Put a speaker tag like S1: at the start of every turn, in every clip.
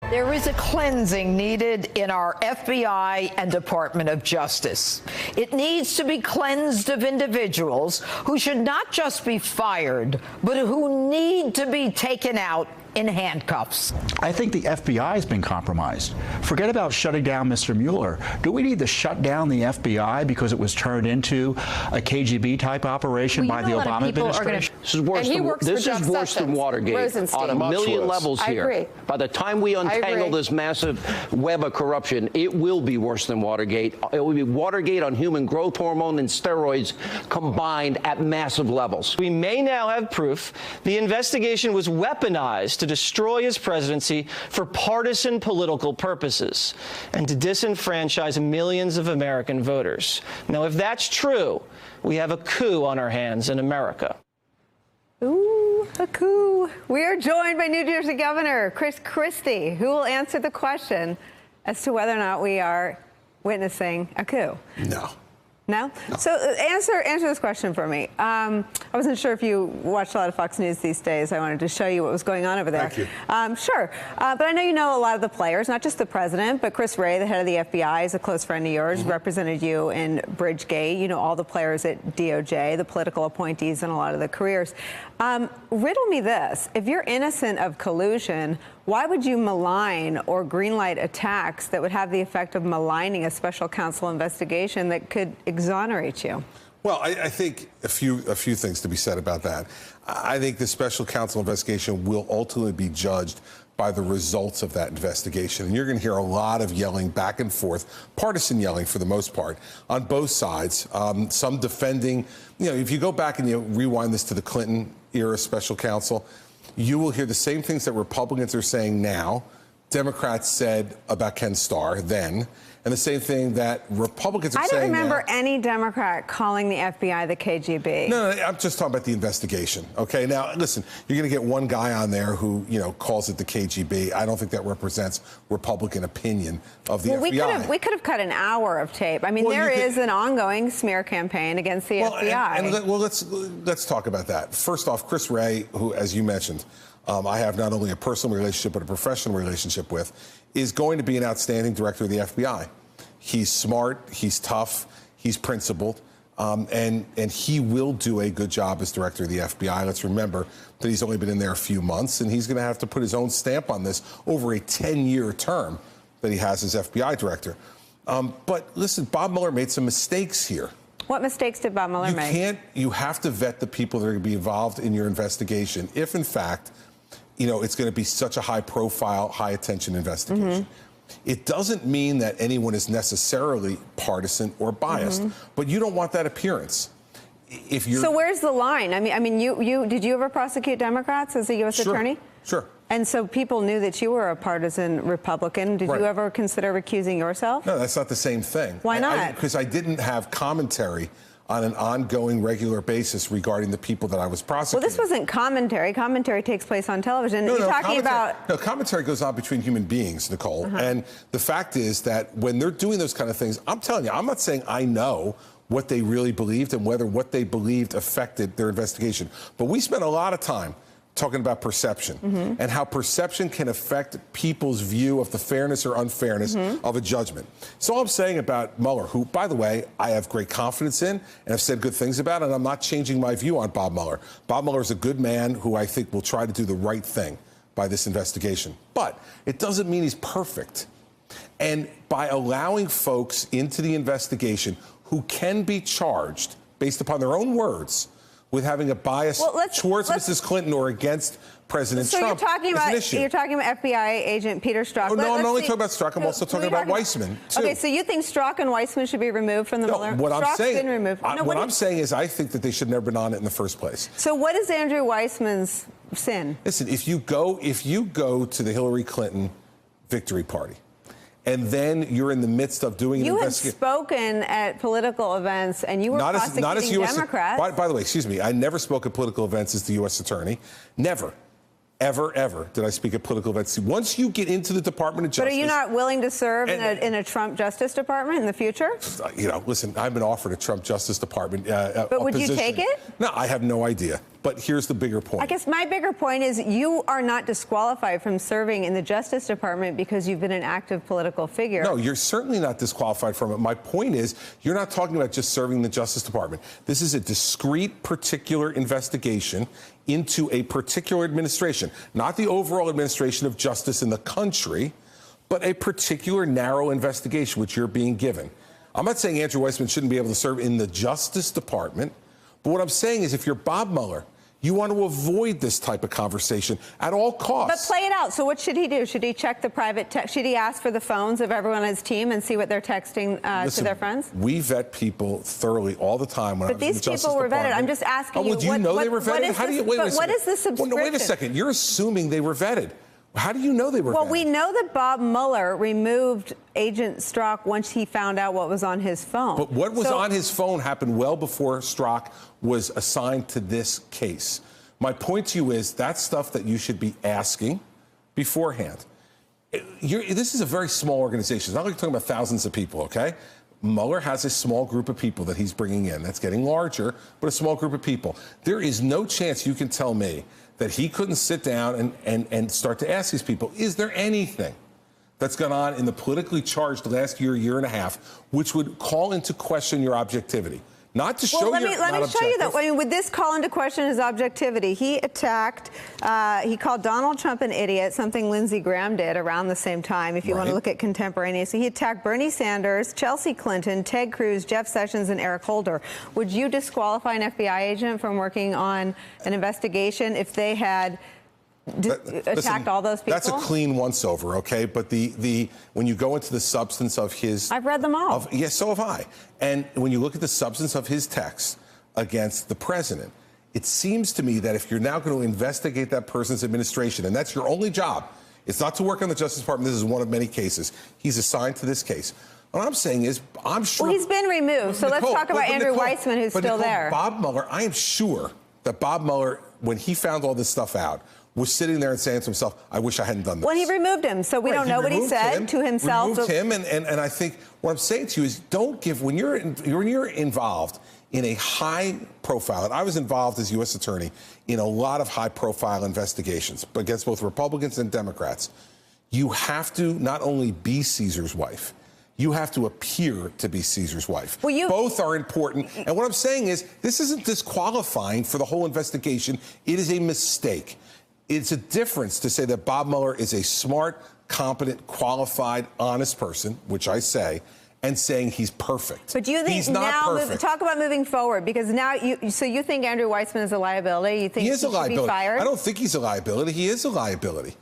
S1: There is a cleansing needed in our FBI and Department of Justice. It needs to be cleansed of individuals who should not just be fired, but who need to be taken out in handcuffs.
S2: I think the FBI has been compromised. Forget about shutting down Mr. Mueller. Do we need to shut down the FBI because it was turned into a KGB-type operation by the Obama administration?
S3: This is worse than Watergate on a million levels here.
S4: I agree.
S3: By the time we untangle this massive web of corruption, it will be worse than Watergate. It will be Watergate on human growth hormone and steroids combined at massive levels.
S5: We may now have proof the investigation was weaponized to destroy his presidency for partisan political purposes and to disenfranchise millions of American voters. Now, if that's true, we have a coup on our hands in America.
S4: Ooh, a coup. We are joined by New Jersey Governor Chris Christie, who will answer the question as to whether or not we are witnessing a coup.
S6: No.
S4: No? So answer this question for me. I wasn't sure if you watched a lot of Fox News these days. I wanted to show you what was going on over there.
S6: Thank you.
S4: Sure. But I know you know a lot of the players, not just the president, but Chris Wray, the head of the FBI, is a close friend of yours, represented you in Bridgegate. You know all the players at DOJ, the political appointees, and a lot of the careers. Riddle me this. If you're innocent of collusion, why would you malign or greenlight attacks that would have the effect of maligning a special counsel investigation that could exonerate you?
S6: Well, I think a few things to be said about that. I think the special counsel investigation will ultimately be judged by the results of that investigation. And you're going to hear a lot of yelling back and forth, partisan yelling for the most part, on both sides. Some defending, if you go back and you rewind this to the Clinton era special counsel, you will hear the same things that Republicans are saying now, Democrats said about Ken Starr then, and the same thing that Republicans are saying now. I don't
S4: remember any Democrat calling the FBI the KGB.
S6: No, I'm just talking about the investigation. Okay, now listen, you're going to get one guy on there who calls it the KGB. I don't think that represents Republican opinion of the FBI.
S4: We could have cut an hour of tape. I mean, there is an ongoing smear campaign against the FBI.
S6: Let's talk about that. First off, Chris Wray, who, as you mentioned, I have not only a personal relationship but a professional relationship with, is going to be an outstanding director of the FBI. He's smart, he's tough, he's principled, and he will do a good job as director of the FBI. Let's remember that he's only been in there a few months, and he's going to have to put his own stamp on this over a 10-year term that he has as FBI director. But listen, Bob Mueller made some mistakes here.
S4: What mistakes did Bob Mueller make?
S6: You have to vet the people that are going to be involved in your investigation if, in fact, it's going to be such a high-profile, high-attention investigation. It doesn't mean that anyone is necessarily partisan or biased, but you don't want that appearance.
S4: So where's the line? I mean, did you ever prosecute Democrats as a U.S. attorney?
S6: Sure.
S4: And so people knew that you were a partisan Republican. Did you ever consider recusing yourself?
S6: No, that's not the same thing.
S4: Why not?
S6: Because I didn't have commentary on an ongoing, regular basis regarding the people that I was prosecuting.
S4: Well, this wasn't commentary. Commentary takes place on television.
S6: No, commentary goes on between human beings, Nicole. And the fact is that when they're doing those kind of things, I'm telling you, I'm not saying I know what they really believed and whether what they believed affected their investigation. But we spent a lot of time talking about perception and how perception can affect people's view of the fairness or unfairness of a judgment. So all I'm saying about Mueller, who, by the way, I have great confidence in and have said good things about, and I'm not changing my view on Bob Mueller. Bob Mueller is a good man who I think will try to do the right thing by this investigation. But it doesn't mean he's perfect. And by allowing folks into the investigation who can be charged, based upon their own words, with having a bias towards Mrs. Clinton or against President Trump.
S4: So you're talking about FBI agent Peter Strzok.
S6: Oh, no, I'm not only talking about Strzok. I'm also talking about Weissman, too.
S4: Okay, so you think Strzok and Weissman should be removed from the Mueller?
S6: What I'm saying is I think that they should never have been on it in the first place.
S4: So what is Andrew Weissman's sin?
S6: Listen, if you go to the Hillary Clinton victory party, and then you're in the midst of doing an investigation.
S4: You had spoken at political events, and you were prosecuting Democrats.
S6: By the way, excuse me, I never spoke at political events as the U.S. attorney. Never, ever did I speak at political events. Once you get into the Department of Justice.
S4: But are you not willing to serve in a Trump Justice Department in the future?
S6: Listen, I've been offered a Trump Justice Department
S4: But would you take it?
S6: No, I have no idea. But here's the bigger point.
S4: I guess my bigger point is you are not disqualified from serving in the Justice Department because you've been an active political figure.
S6: No, you're certainly not disqualified from it. My point is, you're not talking about just serving the Justice Department. This is a discrete, particular investigation into a particular administration, not the overall administration of justice in the country, but a particular narrow investigation which you're being given. I'm not saying Andrew Weissman shouldn't be able to serve in the Justice Department, but what I'm saying is if you're Bob Mueller, you want to avoid this type of conversation at all costs.
S4: But play it out. So what should he do? Should he check the private text? Should he ask for the phones of everyone on his team and see what they're texting
S6: Listen,
S4: to their friends?
S6: We vet people thoroughly all the time. When
S4: But these people were vetted. I'm just asking
S6: you. Do you know they were vetted? How do you wait?
S4: What is the subscription?
S6: Well, no, wait a second. You're assuming they were vetted. How do you know they were vetted?
S4: Well, we know that Bob Mueller removed Agent Strzok once he found out what was on his phone.
S6: But what was on his phone happened well before Strzok was assigned to this case. My point to you is that's stuff that you should be asking beforehand. This is a very small organization. It's not like you're talking about thousands of people, okay? Mueller has a small group of people that he's bringing in. That's getting larger, but a small group of people. There is no chance you can tell me that he couldn't sit down and start to ask these people, is there anything that's gone on in the politically charged last year and a half, which would call into question your objectivity? Not to show
S4: let me show you that. I mean, would this call into question his objectivity? He attacked, he called Donald Trump an idiot, something Lindsey Graham did around the same time, if you want to look at contemporaneously. He attacked Bernie Sanders, Chelsea Clinton, Ted Cruz, Jeff Sessions, and Eric Holder. Would you disqualify an FBI agent from working on an investigation if they had attacked all those people?
S6: That's a clean once-over, okay? But when you go into the substance of his...
S4: I've read them all.
S6: Yes, so have I. And when you look at the substance of his text against the president, it seems to me that if you're now going to investigate that person's administration, and that's your only job, it's not to work on the Justice Department. This is one of many cases. He's assigned to this case. What I'm saying is, I'm sure...
S4: Well, he's been removed, so let's talk about Andrew Weissman, who's still there.
S6: Bob Mueller, I am sure that Bob Mueller, when he found all this stuff out, was sitting there and saying to himself, I wish I hadn't done this.
S4: Well, he removed him, so we don't know what he said to himself.
S6: Removed him, and I think what I'm saying to you is don't give, when you're involved in a high profile, and I was involved as U.S. Attorney in a lot of high profile investigations against both Republicans and Democrats, you have to not only be Caesar's wife, you have to appear to be Caesar's wife. Well, both are important. And what I'm saying is, this isn't disqualifying for the whole investigation. It is a mistake. It's a difference to say that Bob Mueller is a smart, competent, qualified, honest person, which I say, and saying he's perfect.
S4: But do you think
S6: he's not perfect.
S4: Talk about moving forward, because now you think Andrew Weissman is a liability? You think he should be fired?
S6: I don't think he's a liability. He is a liability.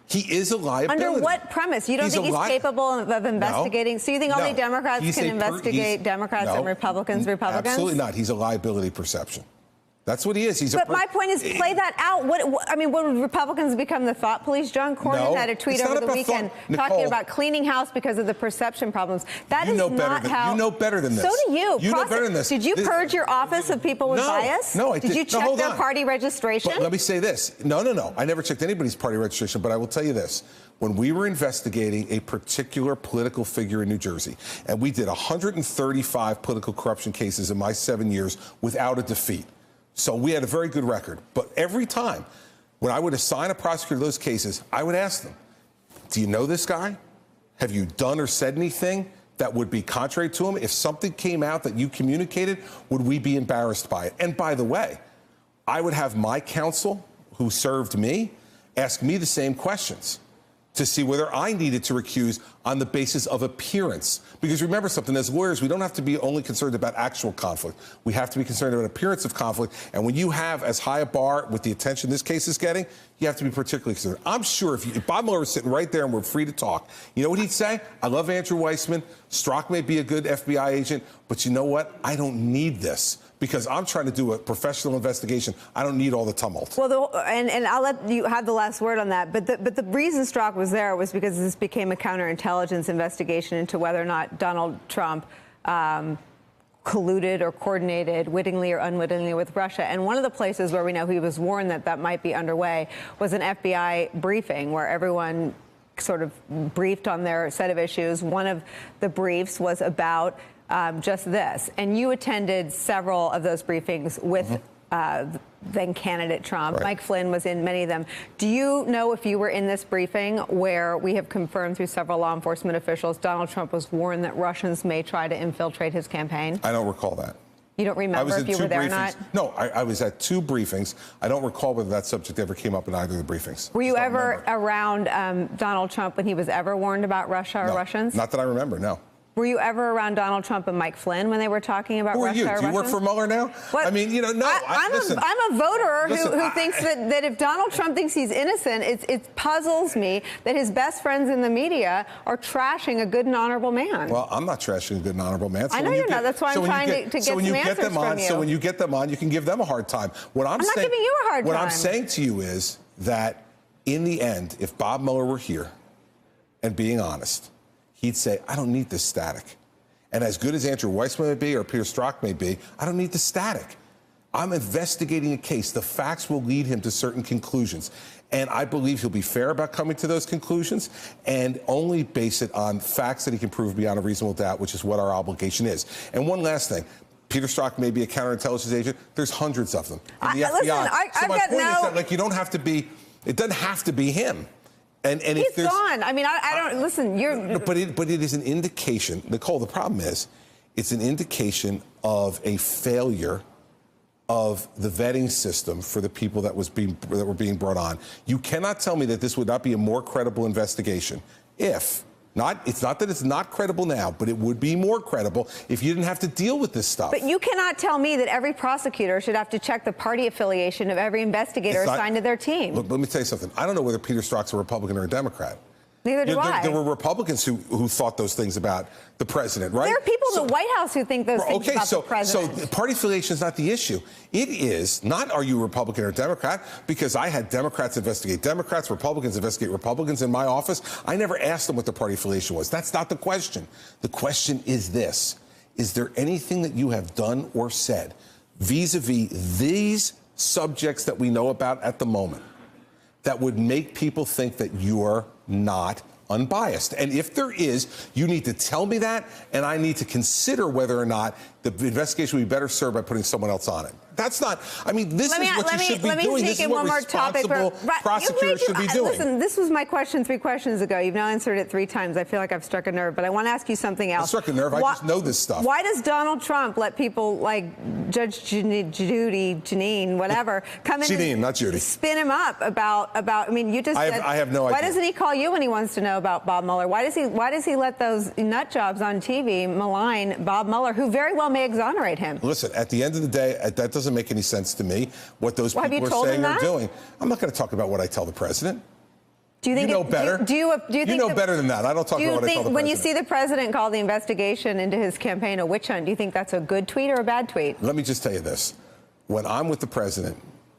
S6: He is a liability.
S4: Under what premise? You don't think he's capable of investigating? No. So you think only Democrats can investigate Democrats and Republicans?
S6: Absolutely not. He's a liability perception. That's what he is.
S4: But my point is, play that out. I mean, would Republicans become the thought police? John Cornyn had a tweet over the weekend talking about cleaning house because of the perception problems. That is not how.
S6: You know better than this.
S4: So do you.
S6: You know better than this.
S4: Did you purge your office of people with bias?
S6: No, I didn't.
S4: Did you check their party registration?
S6: But let me say this. No. I never checked anybody's party registration, but I will tell you this. When we were investigating a particular political figure in New Jersey, and we did 135 political corruption cases in my 7 years without a defeat. So we had a very good record. But every time when I would assign a prosecutor to those cases, I would ask them, do you know this guy? Have you done or said anything that would be contrary to him? If something came out that you communicated, would we be embarrassed by it? And by the way, I would have my counsel, who served me, ask me the same questions to see whether I needed to recuse on the basis of appearance. Because remember something, as lawyers, we don't have to be only concerned about actual conflict. We have to be concerned about appearance of conflict. And when you have as high a bar with the attention this case is getting, you have to be particularly concerned. I'm sure if Bob Mueller was sitting right there and we're free to talk, you know what he'd say? I love Andrew Weissman. Strzok may be a good FBI agent, but you know what? I don't need this. Because I'm trying to do a professional investigation. I don't need all the tumult.
S4: Well, and I'll let you have the last word on that. But the reason Strzok was there was because this became a counterintelligence investigation into whether or not Donald Trump colluded or coordinated wittingly or unwittingly with Russia. And one of the places where we know he was warned that that might be underway was an FBI briefing where everyone sort of briefed on their set of issues. One of the briefs was about just this. And you attended several of those briefings with then candidate Trump.
S6: Right.
S4: Mike Flynn was in many of them. Do you know if you were in this briefing where we have confirmed through several law enforcement officials Donald Trump was warned that Russians may try to infiltrate his campaign?
S6: I don't recall that.
S4: You don't remember if you were there or not?
S6: No, I was at 2 briefings. I don't recall whether that subject ever came up in either of the briefings.
S4: Were you ever around Donald Trump when he was ever warned about Russia or Russians?
S6: Not that I remember, no.
S4: Were you ever around Donald Trump and Mike Flynn when they were talking about Russia or Russians?
S6: Do you work for Mueller now?
S4: What?
S6: I mean, no.
S4: I'm a voter who thinks that if Donald Trump thinks he's innocent, it puzzles me that his best friends in the media are trashing a good and honorable man.
S6: Well, I'm not trashing a good and honorable man. So
S4: I know you're not. That's why I'm trying to get some answers from you.
S6: So when you get them on, you can give them a hard time. I'm not
S4: giving you a hard time.
S6: What I'm saying to you is that in the end, if Bob Mueller were here and being honest, he'd say, I don't need this static. And as good as Andrew Weissman may be or Peter Strzok may be, I don't need the static. I'm investigating a case. The facts will lead him to certain conclusions. And I believe he'll be fair about coming to those conclusions and only base it on facts that he can prove beyond a reasonable doubt, which is what our obligation is. And one last thing. Peter Strzok may be a counterintelligence agent. There's hundreds of them in the FBI.
S4: Listen,
S6: so my point is that, you don't have to be, it doesn't have to be him. And
S4: he's
S6: if there's,
S4: gone. I mean, I don't listen.
S6: But it is an indication, Nicole. The problem is, it's an indication of a failure of the vetting system for the people that were being brought on. You cannot tell me that this would not be a more credible investigation if. It's not that it's not credible now, but it would be more credible if you didn't have to deal with this stuff.
S4: But you cannot tell me that every prosecutor should have to check the party affiliation of every investigator assigned to their team.
S6: Look, let me tell you something. I don't know whether Peter Strzok's a Republican or a Democrat.
S4: Neither do I.
S6: There were Republicans who thought those things about the president, right?
S4: There are people in the White House who think those things about the president.
S6: So party affiliation is not the issue. It is not are you a Republican or a Democrat, because I had Democrats investigate Democrats, Republicans investigate Republicans in my office. I never asked them what the party affiliation was. That's not the question. The question is this. Is there anything that you have done or said vis-a-vis these subjects that we know about at the moment that would make people think that you're not unbiased? And if there is, you need to tell me that, and I need to consider whether or not the investigation would be better served by putting someone else on it. That's not, I mean, this is what you should be doing. This is what responsible prosecutors should be doing.
S4: Listen, this was my question 3 questions ago. You've now answered it 3 times. I feel like I've struck a nerve, but I want to ask you something else.
S6: I struck a nerve. I just know this stuff.
S4: Why does Donald Trump let people like Judge Janine, whatever, come in
S6: Janine, not Judy,
S4: spin him up about, I mean, you just said,
S6: I have no idea.
S4: Why doesn't he call you when he wants to know about Bob Mueller? Why does he let those nut jobs on TV malign Bob Mueller, who very well may exonerate him?
S6: Listen, at the end of the day, that doesn't make any sense to me, what those people are saying or doing. I'm not going to talk about what I tell the president.
S4: Do you think
S6: you know better?
S4: Do you think
S6: you know better than that? I don't talk about what I tell the president.
S4: When you see the president call the investigation into his campaign a witch hunt, do you think that's a good tweet or a bad tweet?
S6: Let me just tell you this. When I'm with the president,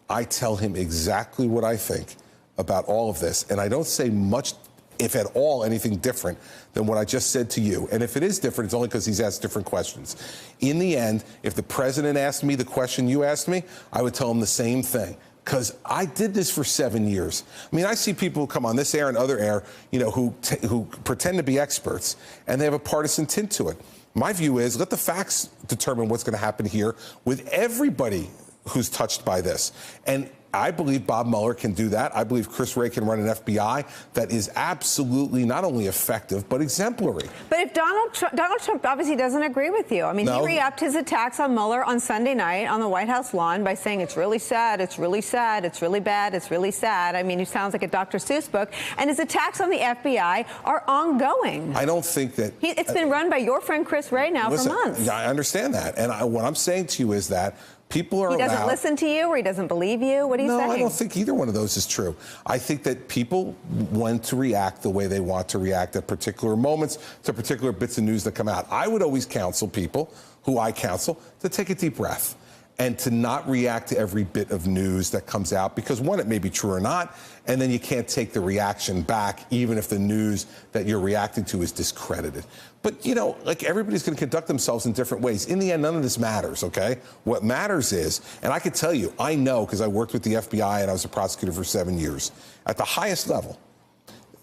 S6: I tell him exactly what I think about all of this, and I don't say much, if at all, anything different than what I just said to you. And if it is different, it's only because he's asked different questions. In the end, if the president asked me the question you asked me, I would tell him the same thing. Because I did this for 7 years. I mean, I see people who come on this air and other air, who pretend to be experts, and they have a partisan tint to it. My view is let the facts determine what's going to happen here with everybody who's touched by this. And I believe Bob Mueller can do that. I believe Chris Wray can run an FBI that is absolutely not only effective, but exemplary.
S4: But if Donald Trump obviously doesn't agree with you. I mean, he re-upped his attacks on Mueller on Sunday night on the White House lawn by saying it's really sad, it's really sad, it's really bad, it's really sad. I mean, he sounds like a Dr. Seuss book. And his attacks on the FBI are ongoing.
S6: I don't think that...
S4: It's been run by your friend Chris Wray now for months.
S6: Yeah, I understand that. And what I'm saying to you is that people are allowed...
S4: He doesn't listen to you, or he doesn't believe you? What are you saying?
S6: No, I don't think either one of those is true. I think that people want to react the way they want to react at particular moments to particular bits of news that come out. I would always counsel people, who I counsel, to take a deep breath and to not react to every bit of news that comes out, because one, it may be true or not, and then you can't take the reaction back, even if the news that you're reacting to is discredited. But, like, everybody's going to conduct themselves in different ways. In the end, none of this matters, okay? What matters is, and I can tell you, I know because I worked with the FBI and I was a prosecutor for 7 years, at the highest level,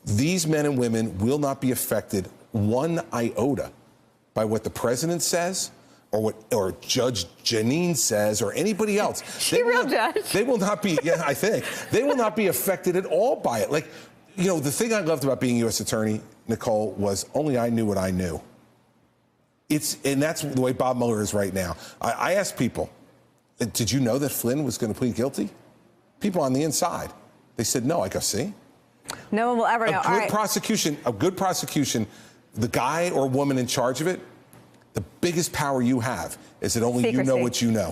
S6: these men and women will not be affected one iota by what the president says, or Judge Janine says or anybody else.
S4: She real judge.
S6: They will not be, yeah, I think. They will not be affected at all by it. Like, you know, the thing I loved about being U.S. Attorney, Nicole, was only I knew what I knew. And that's the way Bob Mueller is right now. I asked people, did you know that Flynn was going to plead guilty? People on the inside. They said no. I go, see?
S4: No one will ever know.
S6: A good prosecution, the guy or woman in charge of it, the biggest power you have is that only you know what you know.